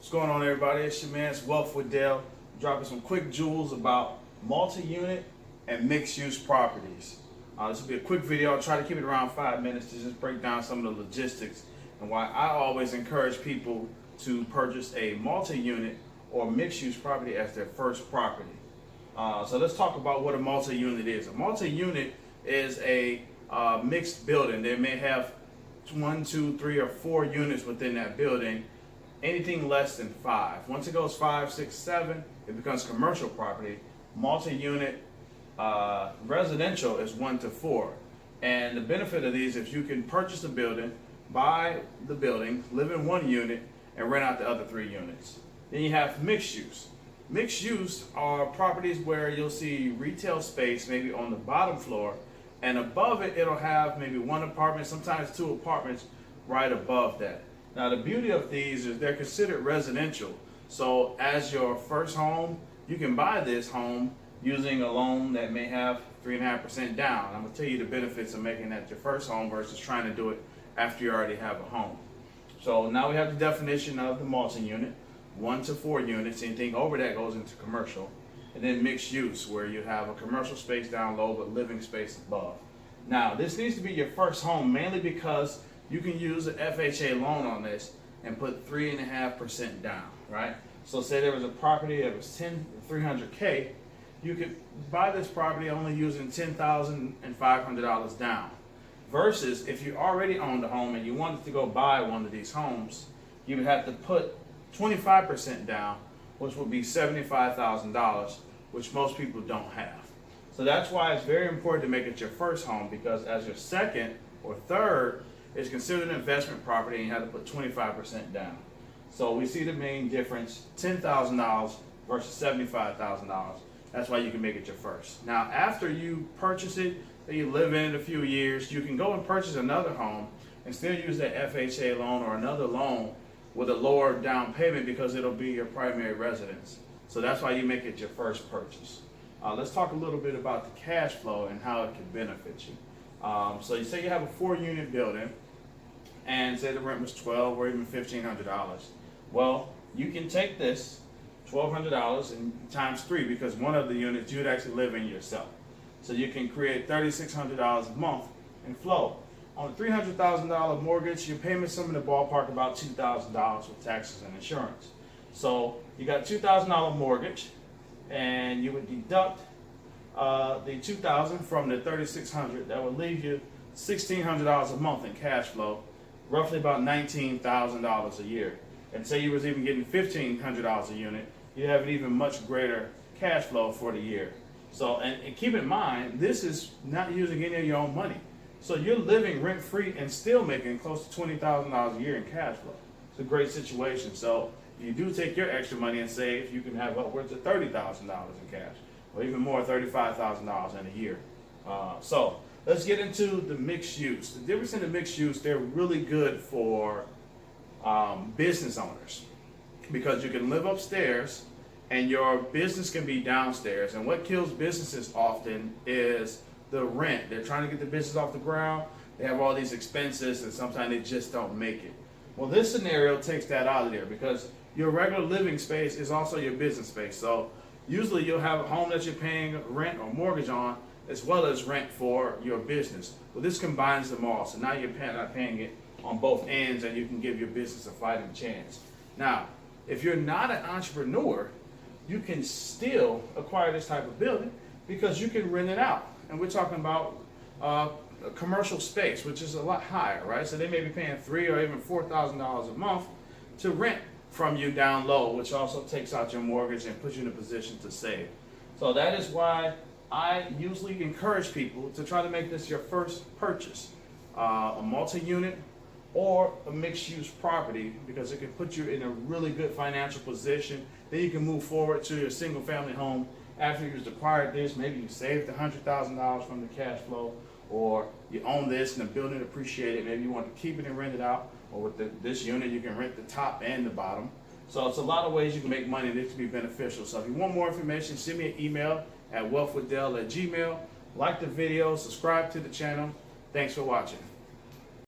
What's going on, everybody? It's your man, it's Wealth with Dale, dropping some quick jewels about multi-unit and mixed-use properties. This will be a quick video. I'll try to keep it around 5 minutes to just break down some of the logistics and why I always encourage people to purchase a multi-unit or mixed-use property as their first property. So let's talk about what a multi-unit is. A multi-unit is a mixed building. They may have 1, 2, 3, or 4 units within that building. Anything less than 5. Once it goes 5, 6, 7, it becomes commercial property. Multi-unit residential is 1 to 4. And the benefit of these, if you can purchase a building, buy the building, live in 1 unit, and rent out the other 3 units. Then you have mixed use. Mixed use are properties where you'll see retail space maybe on the bottom floor, and above it, it'll have maybe 1 apartment, sometimes 2 apartments right above that. Now, the beauty of these is they're considered residential. So as your first home, you can buy this home using a loan that may have 3.5% down. I'm going to tell you the benefits of making that your first home versus trying to do it after you already have a home. So now we have the definition of the multi-unit, 1 to 4 units. Anything over that goes into commercial. And then mixed use, where you have a commercial space down low but living space above. Now, this needs to be your first home mainly because you can use an FHA loan on this and put 3.5% down, right? So say there was a property that was $300K, you could buy this property only using $10,500 down. Versus if you already owned a home and you wanted to go buy one of these homes, you would have to put 25% down, which would be $75,000, which most people don't have. So that's why it's very important to make it your first home, because as your second or third, it's considered an investment property and you have to put 25% down. So we see the main difference, $10,000 versus $75,000. That's why you can make it your first. Now, after you purchase it, that you live in it a few years, you can go and purchase another home and still use that FHA loan or another loan with a lower down payment because it'll be your primary residence. So that's why you make it your first purchase. Let's talk a little bit about the cash flow and how it can benefit you. So you say you have a 4-unit building and say the rent was $1,200 or even $1,500. Well, you can take this $1,200 and times 3, because one of the units you'd actually live in yourself. So you can create $3,600 a month in flow. On a $300,000 mortgage, your payment's something in the ballpark about $2,000 with taxes and insurance. So you got $2,000 mortgage, and you would deduct the $2,000 from the $3,600. That would leave you $1,600 a month in cash flow, roughly about $19,000 a year. And say you was even getting $1,500 a unit, you have an even much greater cash flow for the year. So, and keep in mind, this is not using any of your own money. So you're living rent-free and still making close to $20,000 a year in cash flow. It's a great situation. So if you do take your extra money and save, you can have upwards of $30,000 in cash, or even more, $35,000 in a year. So let's get into the mixed use. The difference in the mixed use, they're really good for business owners, because you can live upstairs and your business can be downstairs. And what kills businesses often is the rent. They're trying to get the business off the ground. They have all these expenses and sometimes they just don't make it. Well, this scenario takes that out of there, because your regular living space is also your business space. So usually you'll have a home that you're paying rent or mortgage on, as well as rent for your business. Well, this combines them all. So now you're not paying it on both ends, and you can give your business a fighting chance. Now, if you're not an entrepreneur, you can still acquire this type of building because you can rent it out. And we're talking about a commercial space, which is a lot higher, right? So they may be paying $3,000 or even $4,000 a month to rent from you down low, which also takes out your mortgage and puts you in a position to save. So that is why I usually encourage people to try to make this your first purchase, a multi-unit or a mixed-use property, because it can put you in a really good financial position. Then you can move forward to your single-family home after you've acquired this. Maybe you saved $100,000 from the cash flow, or you own this and the building appreciated. Maybe you want to keep it and rent it out, or with this unit you can rent the top and the bottom. So it's a lot of ways you can make money, and it can be beneficial. So if you want more information, send me an email at wealthwithdale@gmail.com. Like the video, subscribe to the channel. Thanks for watching.